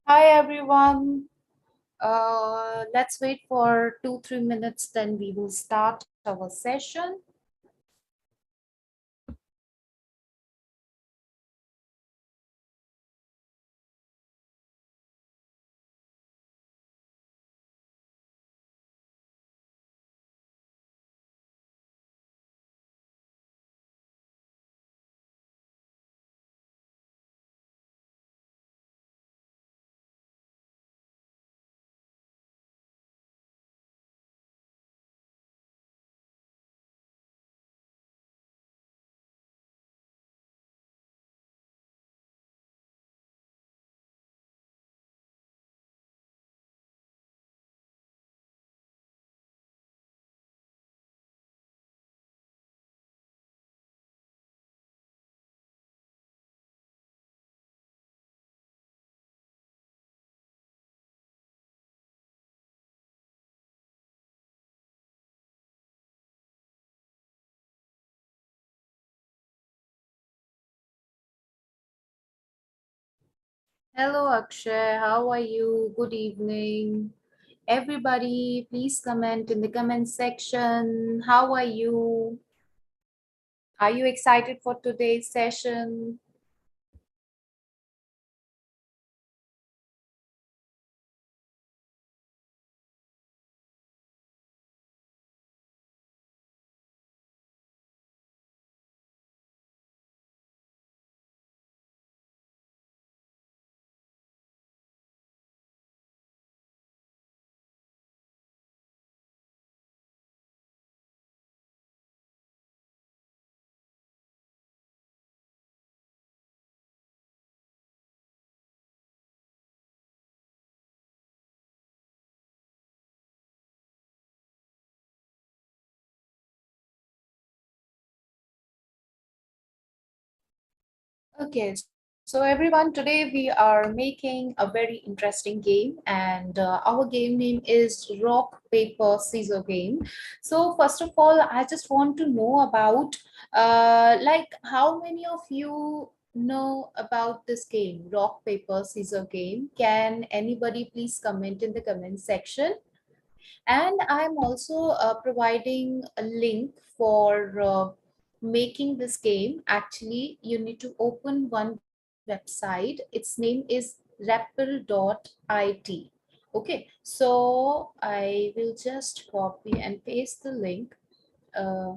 Hi everyone. Let's wait for 2-3 minutes, then we will start our session. Hello Akshay, how are you? Good evening. Everybody, please comment in the comment section. How are you? Are you excited for today's session? Okay, so everyone, today we are making a very interesting game, and our game name is Rock, Paper, Scissor game. So first of all, I just want to know about like how many of you know about this game, Rock, Paper, Scissor game? Can anybody please comment in the comment section? And I'm also providing a link for making this game. Actually, you need to open one website. Its name is rappel.it. Okay, so I will just copy and paste the link uh,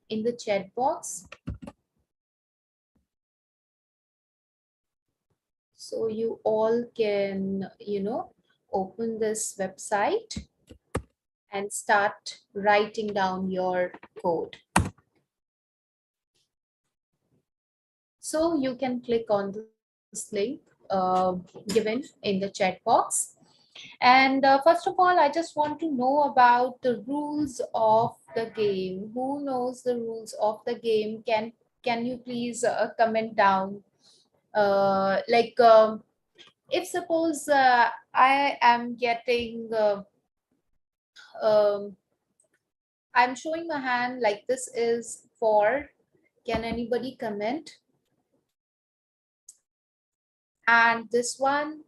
in the chat box. So you all can, open this website and start writing down your code. So you can click on this link given in the chat box. And first of all, I just want to know about the rules of the game. Who knows the rules of the game? Can you please comment down? If suppose I am getting, um, I'm showing my hand like this is for. Can anybody comment? And this one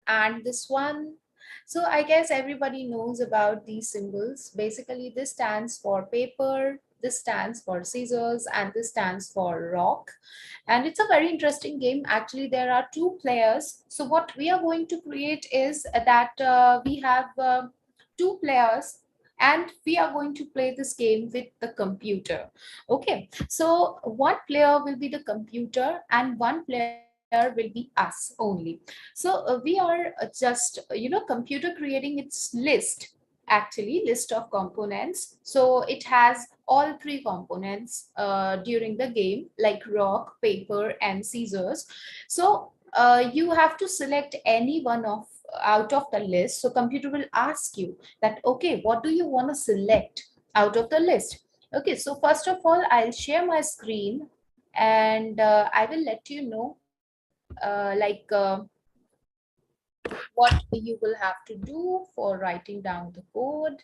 and this one. So I guess everybody knows about these symbols. Basically, this stands for paper, this stands for scissors, and this stands for rock. And it's a very interesting game. Actually, there are two players. So what we are going to create is that we have two players, and we are going to play this game with the computer. Okay, so one player will be the computer and one player will be us only. So we are just, computer creating its list, actually list of components. So it has all three components during the game, like rock, paper, and scissors. So you have to select any one of out of the list. So computer will ask you that, okay, what do you want to select out of the list? Okay, so first of all, I'll share my screen, and I will let you know what you will have to do for writing down the code.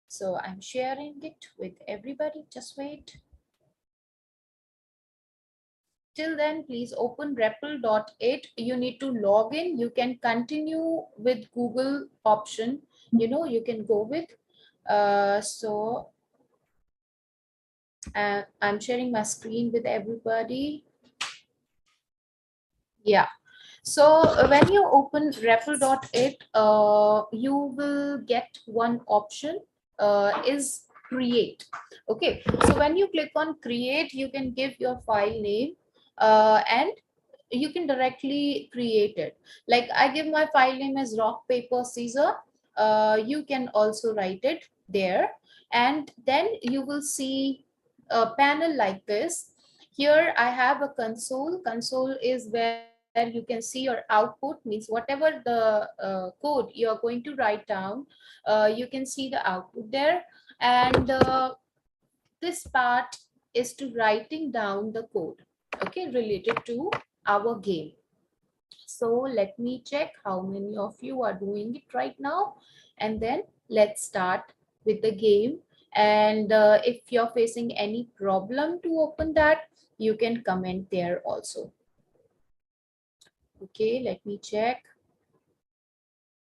So I'm sharing it with everybody. Just wait. till then, please open REPL.it. You need to log in. You can continue with Google option. You can go with. So I'm sharing my screen with everybody. Yeah. So when you open REPL.it, you will get one option is create. Okay. So when you click on create, you can give your file name and you can directly create it. Like I give my file name as Rock-Paper-Scissor. You can also write it there, and then you will see a panel like this. Here I have a console. Console is where you can see your output, means whatever the code you are going to write down, you can see the output there. And this part is to writing down the code, okay, related to our game. So let me check how many of you are doing it right now, and then let's start with the game. And if you're facing any problem to open that, you can comment there also. Okay, let me check.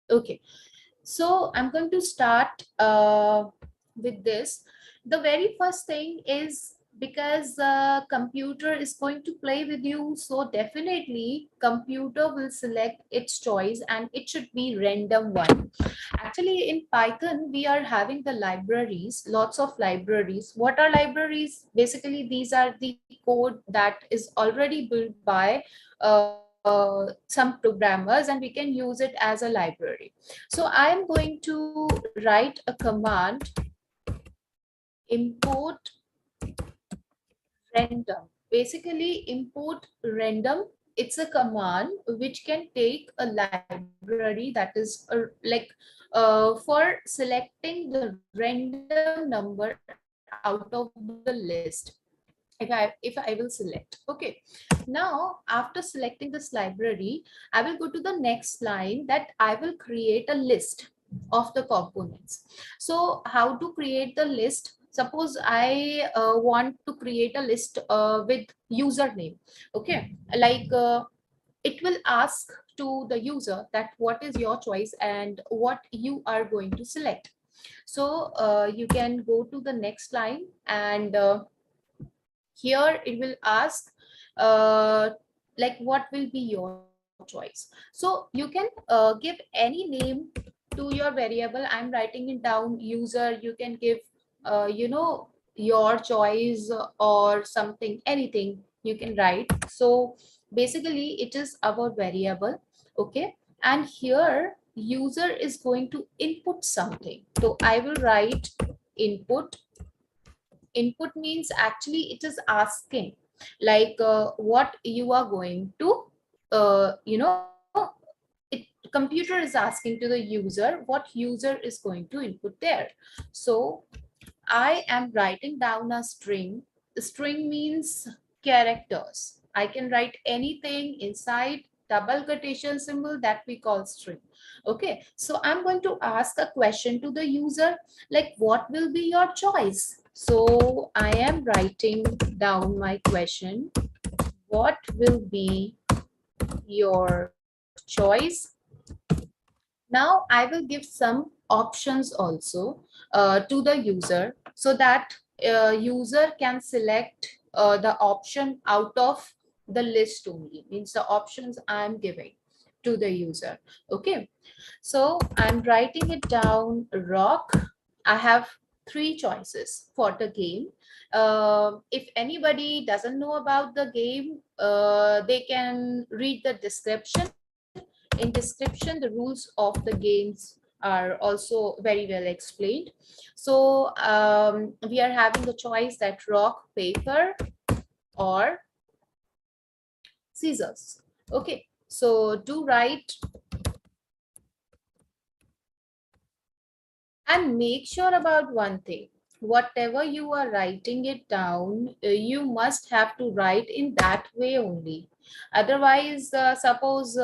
Okay, so I'm going to start with this. The very first thing is, because computer is going to play with you, so definitely computer will select its choice and it should be random one. Actually, in Python, we are having the libraries, lots of libraries. What are libraries? Basically, these are the code that is already built by some programmers, and we can use it as a library. So I am going to write a command, import random. Basically, import random, it's a command which can take a library that is for selecting the random number out of the list. If I will select. Okay, now after selecting this library, I will go to the next line that I will create a list of the components. So how to create the list? Suppose I want to create a list with username. Okay, it will ask to the user that what is your choice and what you are going to select. So you can go to the next line, and here it will ask like what will be your choice. So you can give any name to your variable. I'm writing it down user. You can give your choice or something, anything you can write. So basically it is our variable. Okay, and here user is going to input something, so I will write input. Input means actually it is asking what you are going to computer is asking to the user what user is going to input there. So I am writing down a string. String means characters. I can write anything inside double quotation symbol, that we call string. Okay, so I'm going to ask a question to the user, like what will be your choice? So I am writing down my question. What will be your choice? Now I will give some options also to the user, so that user can select the option out of the list only, means the options I'm giving to the user. Okay, so I'm writing it down rock. I have three choices for the game. If anybody doesn't know about the game, they can read the description. In description, the rules of the games are also very well explained. So we are having the choice that rock, paper, or scissors. Okay, so do write and make sure about one thing. Whatever you are writing it down, you must have to write in that way only. Otherwise, suppose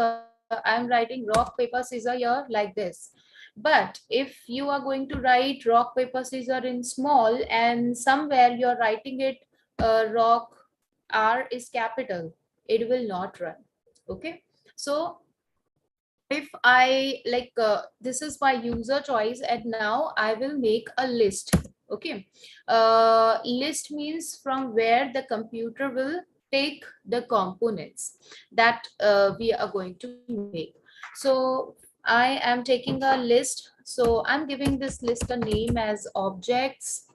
I'm writing rock, paper, scissor here like this. But if you are going to write rock, paper, scissor in small, and somewhere you're writing it rock, R is capital, it will not run. Okay, so if I like this is my user choice, and now I will make a list. Okay, list means from where the computer will take the components that we are going to make. So I am taking a list, so I'm giving this list a name as objects.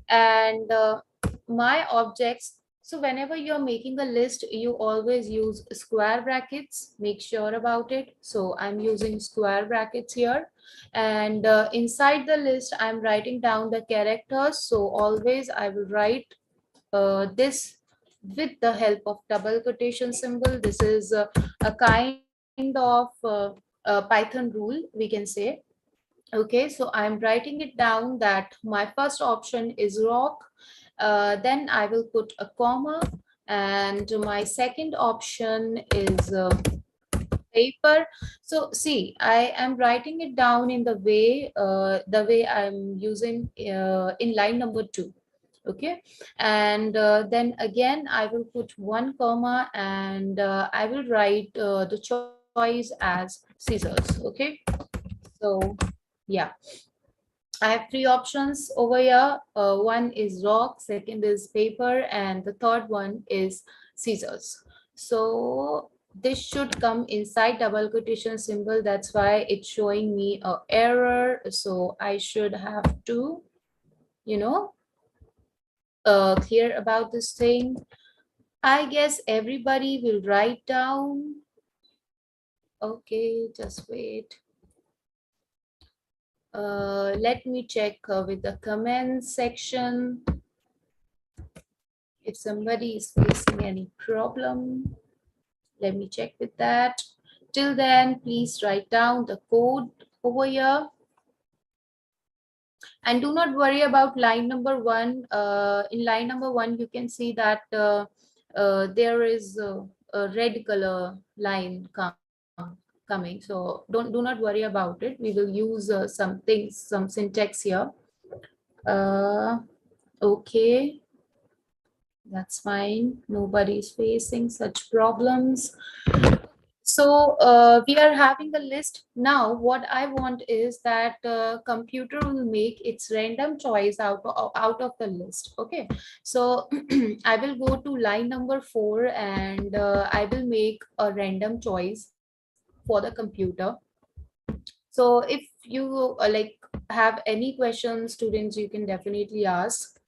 And my objects, so whenever you're making a list, you always use square brackets, make sure about it. So I'm using square brackets here. And inside the list I'm writing down the characters, so always I will write this with the help of double quotation symbol. This is a kind of Python rule, we can say. Okay, so I'm writing it down that my first option is rock, then I will put a comma, and my second option is paper. So see, I am writing it down in the way I'm using in line number 2. Okay, and then again I will put one comma, and I will write the choice as scissors. Okay, so yeah, I have three options over here. One is rock, second is paper, and the third one is scissors. So this should come inside double quotation symbol. That's why it's showing me a error. So I should have to, you know, clear about this thing. I guess everybody will write down. Okay, just wait. Let me check with the comments section if somebody is facing any problem. Let me check with that. Till then, please write down the code over here. And do not worry about line number 1. In line number 1, you can see that there is a red color line coming. So do not worry about it. We will use some things, some syntax here. Okay, that's fine. Nobody's facing such problems. So we are having a list. Now what I want is that computer will make its random choice out of the list. Okay, so I will go to line number 4, and I will make a random choice for the computer. So if you like have any questions, students, you can definitely ask.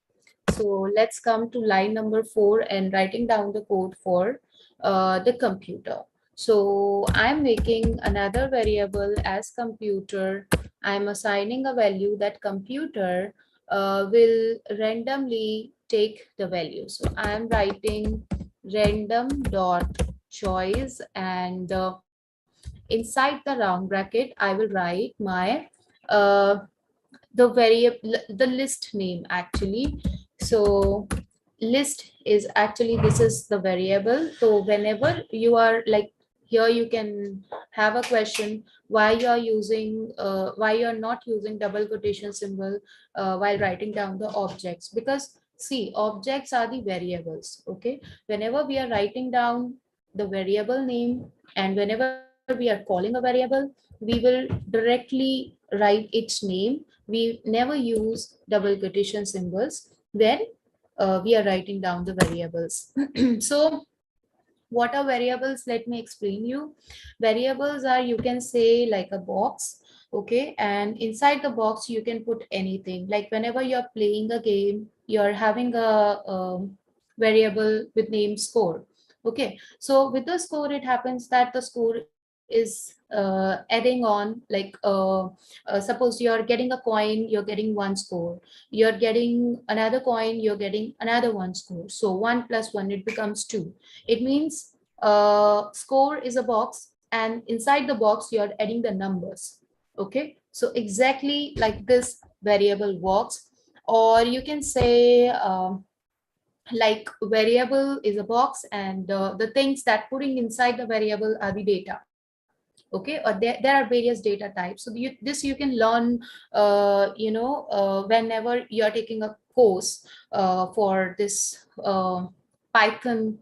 So let's come to line number 4 and writing down the code for the computer. So I'm making another variable as computer. I'm assigning a value that computer will randomly take the value. So I'm writing random dot choice, and inside the round bracket I will write my uh, the variable, the list name actually. So list is actually, this is the variable. So whenever you are like here, you can have a question why you are using why you are not using double quotation symbol while writing down the objects, because see, objects are the variables. Okay, whenever we are writing down the variable name, and whenever we are calling a variable, we will directly write its name. We never use double quotation symbols when we are writing down the variables. So what are variables? Let me explain you. Variables are, you can say, like a box. Okay, and inside the box you can put anything. Like whenever you're playing a game, you're having a variable with name score. Okay, so with the score, it happens that the score is adding on, like suppose you're getting a coin, you're getting one score. You're getting another coin, you're getting another one score. So 1 plus 1, it becomes 2. It means score is a box, and inside the box you're adding the numbers. Okay, so exactly like this variable works. Or you can say like variable is a box, and the things that putting inside the variable are the data. Okay, or there are various data types. So this you can learn whenever you're taking a course for this Python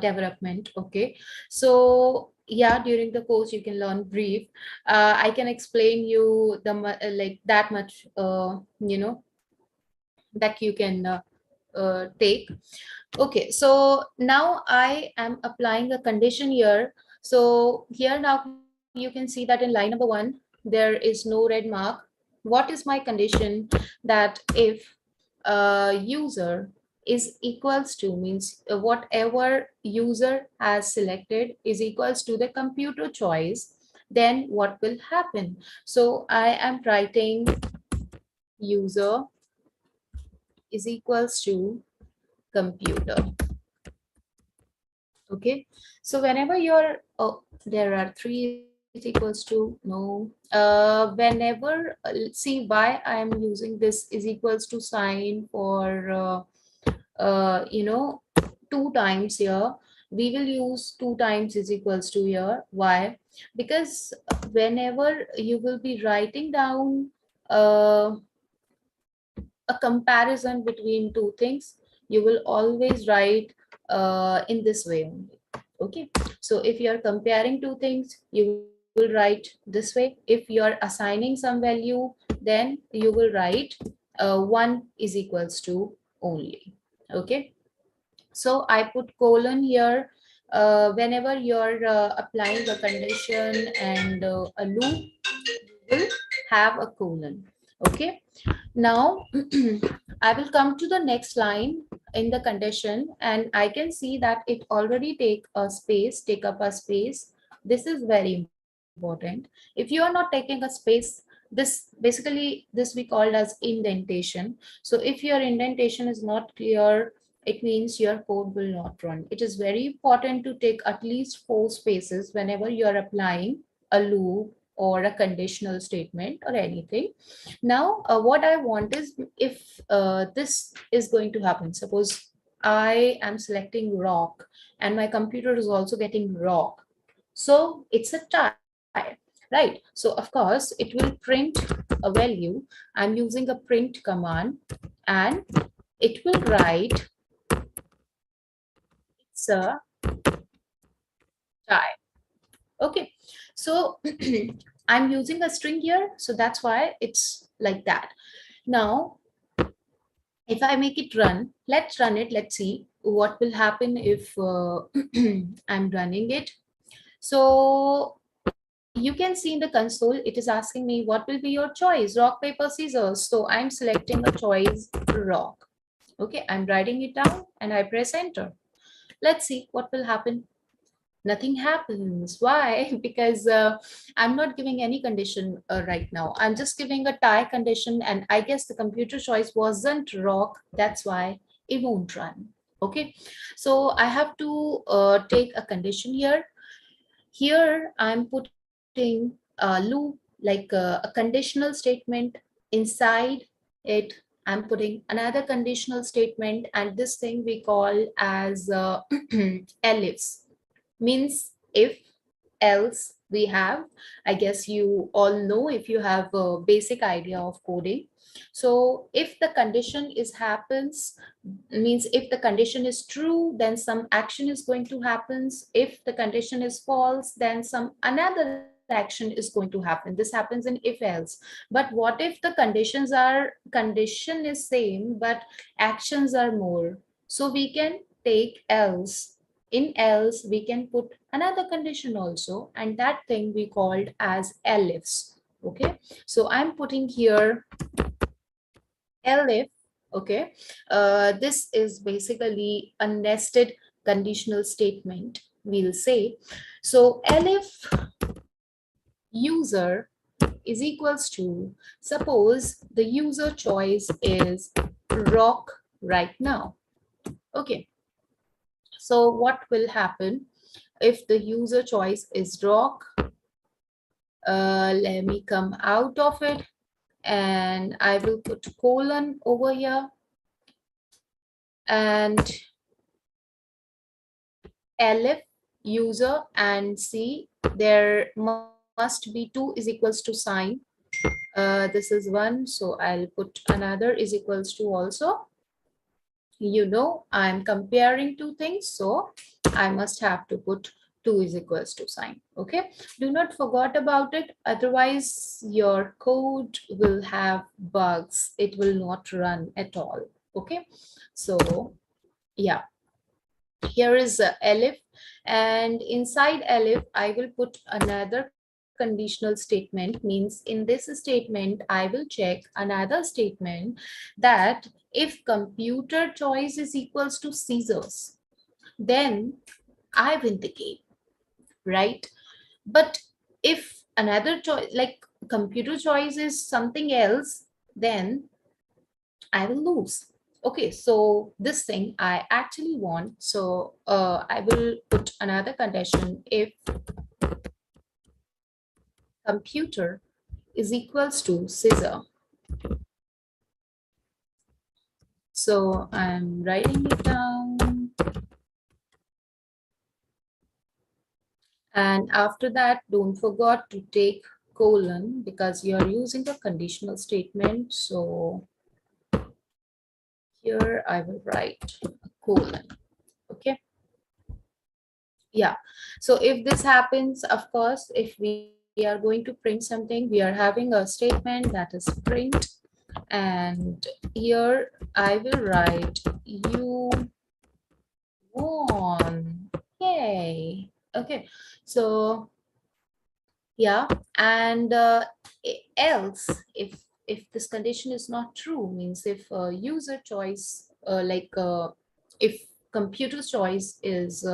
development. Okay, so yeah, during the course you can learn brief. I can explain you the like that much, that you can take. Okay, so now I am applying a condition here. So here now you can see that in line number 1 there is no red mark. What is my condition? That if user is equals to, means whatever user has selected is equals to the computer choice, then what will happen? So I am writing user is equals to computer. Okay, so whenever you're, oh, there are 3 is equals to, no, whenever, let's see why I'm using this is equals to sign for 2 times here. We will use 2 times is equals to here. Why? Because whenever you will be writing down a comparison between 2 things, you will always write in this way only. Okay, so if you are comparing 2 things, you will write this way. If you are assigning some value, then you will write 1 is equals to only. Okay, so I put colon here. Whenever you're applying a condition and a loop, you will have a colon. Okay, now I will come to the next line in the condition, and I can see that it already take up a space. This is very important. If you are not taking a space, this we called as indentation. So if your indentation is not clear, it means your code will not run. It is very important to take at least 4 spaces whenever you are applying a loop or a conditional statement or anything. Now, what I want is, if this is going to happen, suppose I am selecting rock and my computer is also getting rock. So it's a tie, right? So of course it will print a value. I'm using a print command, and it will write it's a tie. Okay, so I'm using a string here, so that's why it's like that. Now, if I make it run, let's run it. Let's see what will happen if I'm running it. So you can see in the console, it is asking me what will be your choice, rock, paper, scissors. So I'm selecting a choice, rock. Okay, I'm writing it down and I press enter. Let's see what will happen. Nothing happens. Why? Because I'm not giving any condition right now. I'm just giving a tie condition, and I guess the computer choice wasn't rock. That's why it won't run. Okay, so I have to take a condition here. Here I'm putting a loop, like a conditional statement. Inside it, I'm putting another conditional statement, and this thing we call as ellipse. Means if, else, we have. I guess you all know if you have a basic idea of coding. So if the condition is happens, means if the condition is true, then some action is going to happen. If the condition is false, then some another action is going to happen. This happens in if else. But what if the condition is same but actions are more? So we can take else. In else we can put another condition also, and that thing we called as elifs. Okay, so I'm putting here elif. Okay, this is basically a nested conditional statement, we'll say. So elif user is equals to, suppose the user choice is rock right now. Okay, so what will happen if the user choice is rock? Let me come out of it, and I will put colon over here, and elif user, and see there must be 2 is equals to sign. This is 1, so I'll put another is equals to also. I'm comparing two things, so I must have to put 2 is equals to sign. Okay, do not forget about it, otherwise your code will have bugs, it will not run at all. Okay, so yeah, here is elif, and inside elif I will put another conditional statement. Means in this statement I will check another statement that if computer choice is equals to scissors, then I win the game, right? But if another choice, like computer choice, is something else, then I will lose. Okay, so this thing I actually want. So I will put another condition: if computer is equals to scissor. So I'm writing it down. And after that, don't forget to take colon because you're using a conditional statement. So here I will write colon. Okay. Yeah. So if this happens, of course, if we are going to print something, we are having a statement that is print. And here I will write you won. Yay. Okay. So yeah, and else if this condition is not true, means if user choice if computer's choice is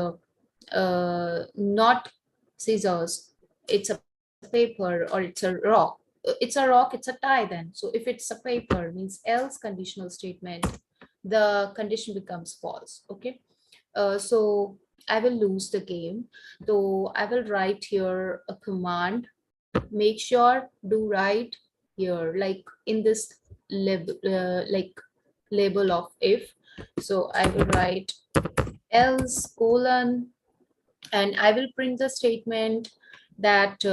not scissors, it's a paper or it's a rock, it's a tie then. So if it's a paper, means else conditional statement, the condition becomes false. Okay, so I will lose the game. So I will write here a command. Make sure do write here, like in this label of if. So I will write else colon, and I will print the statement that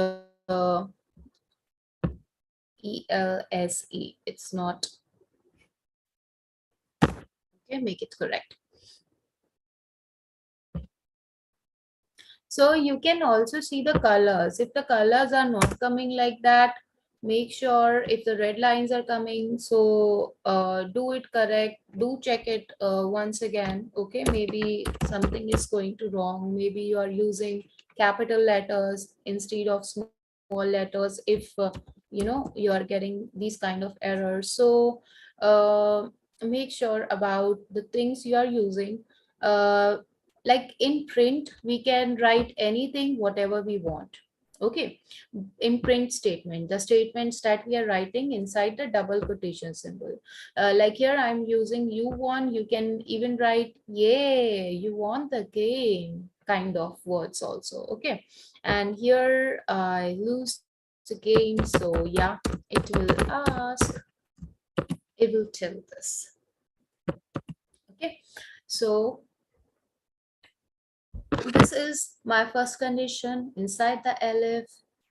ELSE. It's not okay. Make it correct. So you can also see the colors. If the colors are not coming like that, make sure if the red lines are coming, so do it correct, do check it once again. Okay, maybe something is going to wrong. Maybe you are using capital letters instead of small letters. If you are getting these kind of errors. So uh, make sure about the things you are using. Like in print we can write anything whatever we want. Okay, in print statement, the statements that we are writing inside the double quotation symbol, like here I'm using you won, you can even write yay you won the game kind of words also. Okay, and here I lose the game, so yeah, it will ask, it will tell this. Okay, so this is my first condition. Inside the elif,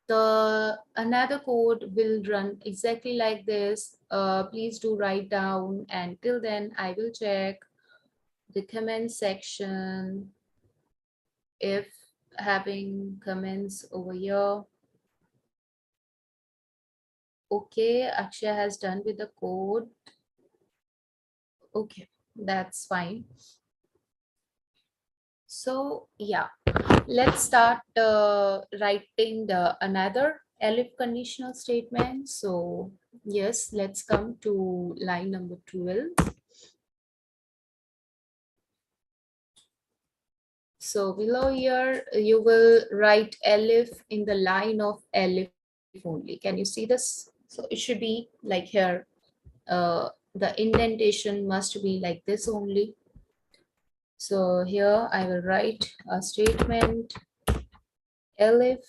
the another code will run exactly like this. Please do write down, and till then I will check the comment section if having comments over here. Okay, Akshay has done with the code. Okay, that's fine. So yeah, let's start writing the another elif conditional statement. So yes, let's come to line number 12. So below here, you will write elif in the line of elif only. Can you see this? So it should be like here. The indentation must be like this only. So here I will write a statement elif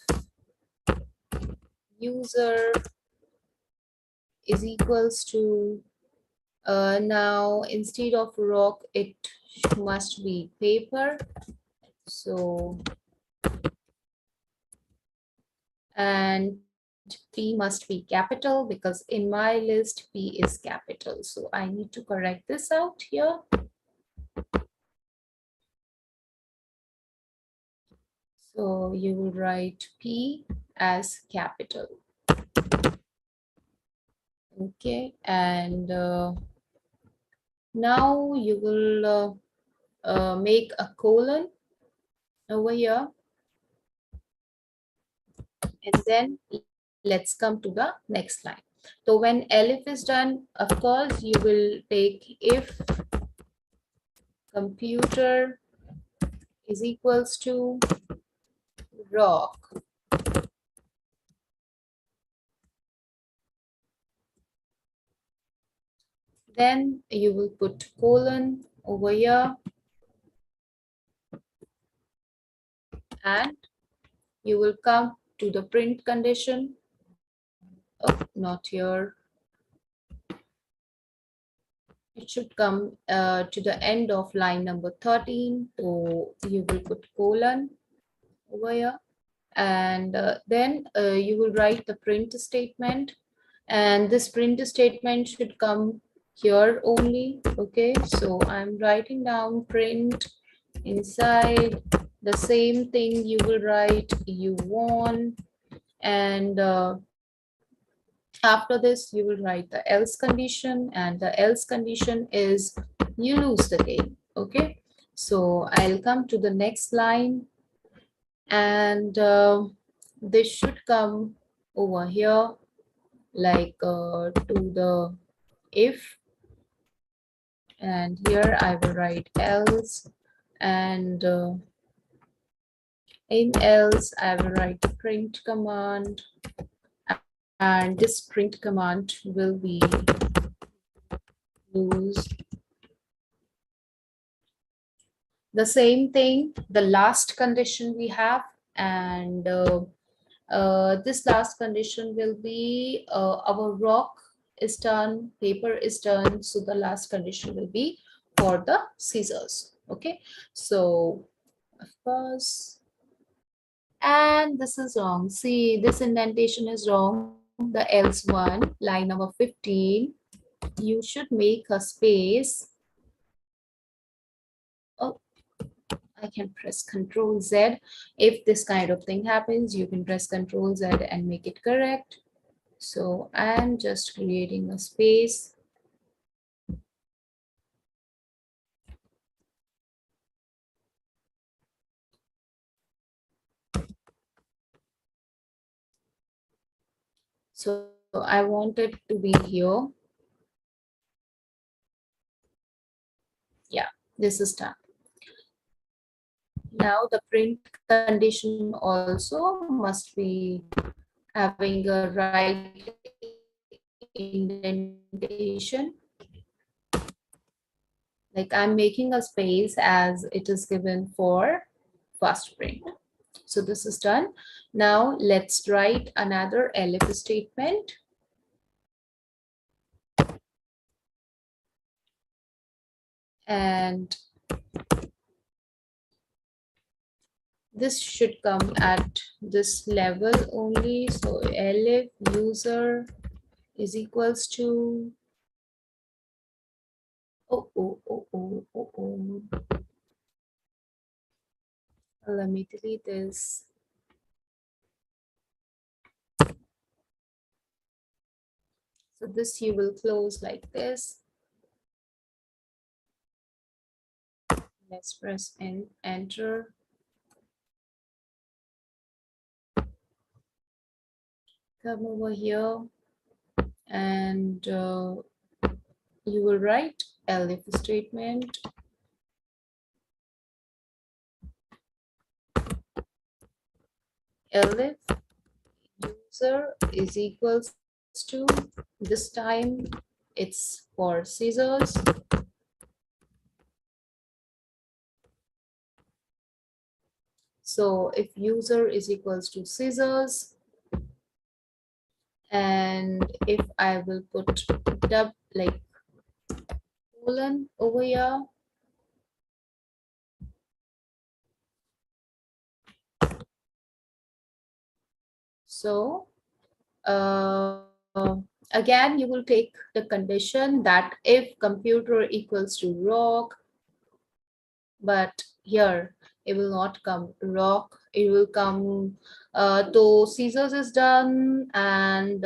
user is equals to now instead of rock it must be paper. So and P must be capital because in my list P is capital, so I need to correct this out here. So you will write P as capital. Okay, and now you will make a colon over here, and then let's come to the next line. So when elif is done, of course, you will take if computer is equals to rock. Then you will put colon over here, and you will come to the print condition. Oh, not here. It should come to the end of line number 13. So you will put colon over here, and then you will write the print statement, and this print statement should come here only. Okay, so I'm writing down print. Inside the same thing you will write you won, and after this you will write the else condition, and the else condition is you lose the game. Okay, so I'll come to the next line, and this should come over here, like to the if, and here I will write else, and in else I will write the print command, and this print command will be lose. The same thing, the last condition we have, and this last condition will be our rock is done, paper is done, so the last condition will be for the scissors. Okay, so of course, and this is wrong. See, this indentation is wrong. The else one, line number 15, you should make a space. Oh, I can press Control Z. If this kind of thing happens, you can press Control Z and make it correct. So I'm just creating a space. So I want it to be here. Yeah, this is done. Now the print condition also must be having a right indentation. Like I'm making a space as it is given for first print. So this is done. Now let's write another elif statement. And this should come at this level only. So elif user is equals to, let me delete this. So this you will close like this. Let's press enter. Come over here, and you will write elif statement. Elif user is equals to, this time it's for scissors. So if user is equals to scissors, and if I will put like colon over here, so again you will take the condition that if computer equals to rock, but here it will not come rock, it will come. So scissors is done and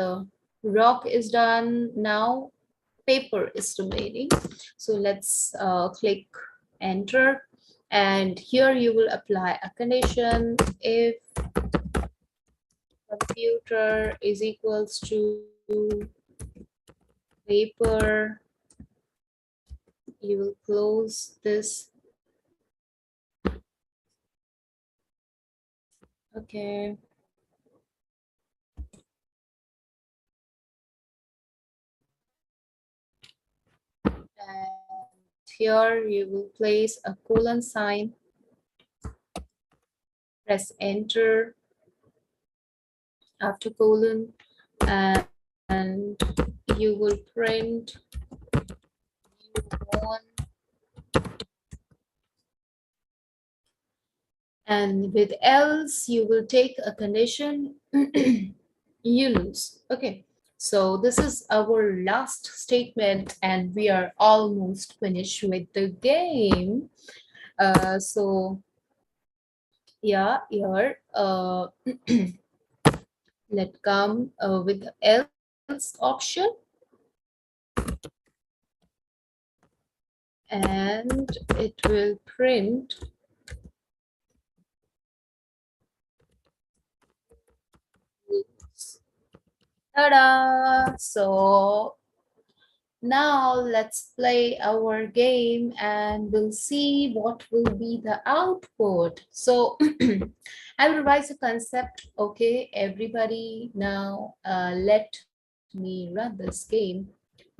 rock is done. Now paper is remaining. So let's click enter, and here you will apply a condition. If computer is equals to paper, you will close this. Okay. And here you will place a colon sign, press enter after colon, and you will print one, and with else you will take a condition you lose. Okay, so this is our last statement and we are almost finished with the game. So yeah, here let's come with the else option, and it will print ta-da. So now let's play our game and we'll see what will be the output. So I'll revise the concept. Okay, everybody, now let me run this game.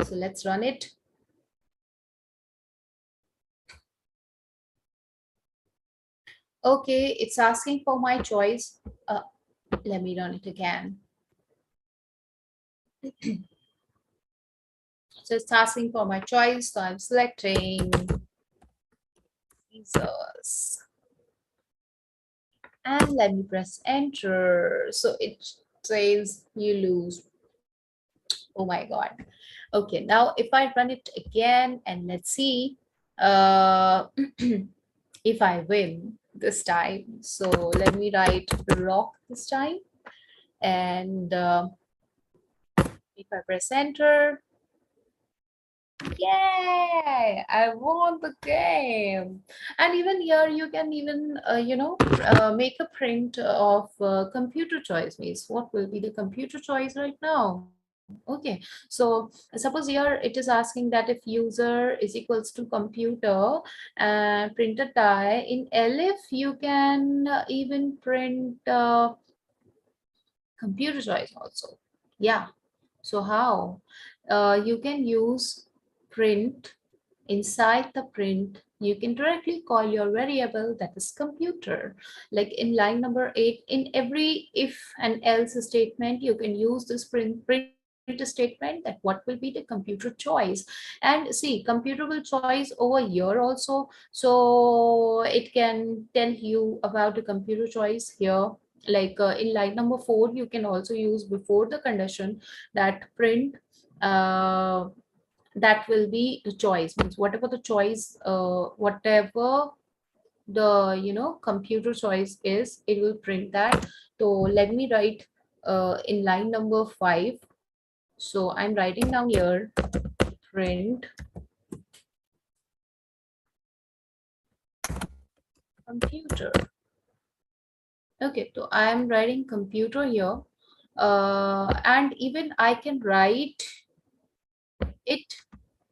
So let's run it. Okay, it's asking for my choice. Let me run it again. So it's asking for my choice. So I'm selecting scissors. And let me press enter. So it says you lose. Oh my God. Okay, now if I run it again and let's see if I win this time. So let me write rock this time. And if I press enter, yay, I won the game. And even here you can even make a print of computer choice. Means what will be the computer choice right now. Okay, so suppose here it is asking that if user is equals to computer and print a die. In elif you can even print computer choice also. Yeah, so how? You can use print. Inside the print, you can directly call your variable, that is computer. Like in line number 8, in every if and else statement, you can use this print statement, that what will be the computer choice. And see, computer will choice over here also. So it can tell you about the computer choice here. Like in line number 4, you can also use before the condition that print that will be the choice. Means whatever the choice, whatever the computer choice is, it will print that. So let me write in line number 5. So I'm writing down here print computer. Okay, so I am writing computer here, and even I can write it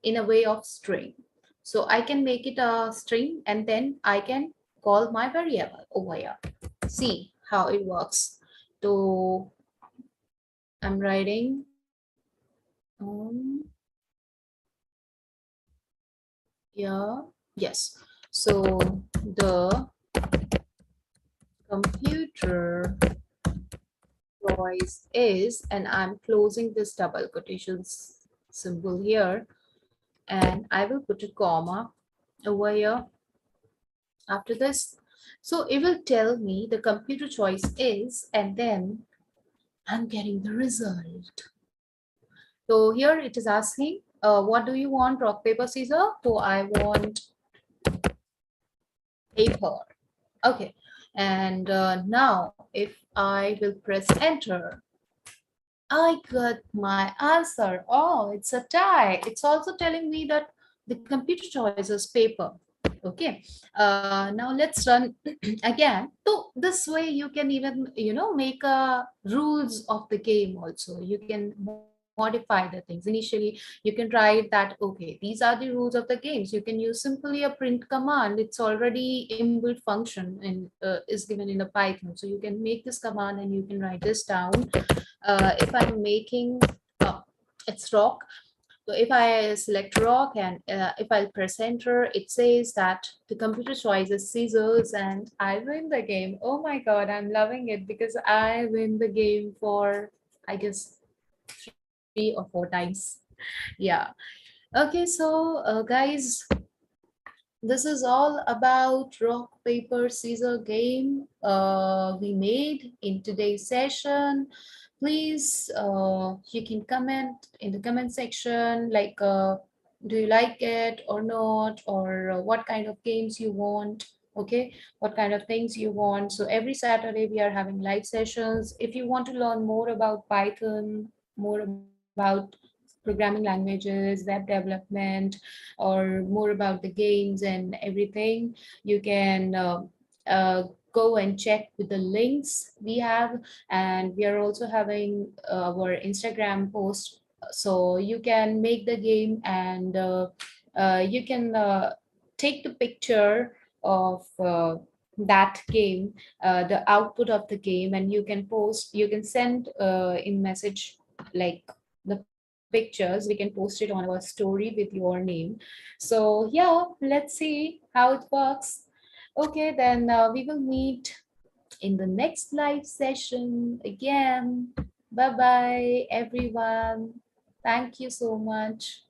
in a way of string. So I can make it a string and then I can call my variable over here. See how it works. So I'm writing yeah, yes. So the computer voice is, and I'm closing this double quotations symbol here, and I will put a comma over here after this. So it will tell me the computer choice is, and then I'm getting the result. So here it is asking, what do you want, rock, paper, scissor? So I want paper. Okay. And now if I will press enter, I got my answer. Oh, it's a tie. It's also telling me that the computer choice is paper. Okay. Now let's run again. So this way you can even, make rules of the game also. You can modify the things. Initially, you can write that, okay, these are the rules of the games. You can use simply a print command. It's already inbuilt function and is given in the Python. So you can make this command and you can write this down. If I'm making, it's rock. So if I select rock and if I press enter, it says that the computer choice is scissors and I win the game. Oh my God, I'm loving it because I win the game for, I guess, 3 or 4 times. Yeah. Okay, so guys, this is all about rock, paper, scissor game we made in today's session. Please, you can comment in the comment section like, do you like it or not, or what kind of games you want, okay, what kind of things you want. So every Saturday we are having live sessions. If you want to learn more about Python, more about programming languages, web development, or more about the games and everything, you can go and check with the links we have. And we are also having our Instagram post, so you can make the game and you can take the picture of that game, the output of the game, and you can post, you can send in message like the pictures. We can post it on our story with your name. So yeah, let's see how it works. Okay, then we will meet in the next live session again. Bye bye, everyone. Thank you so much.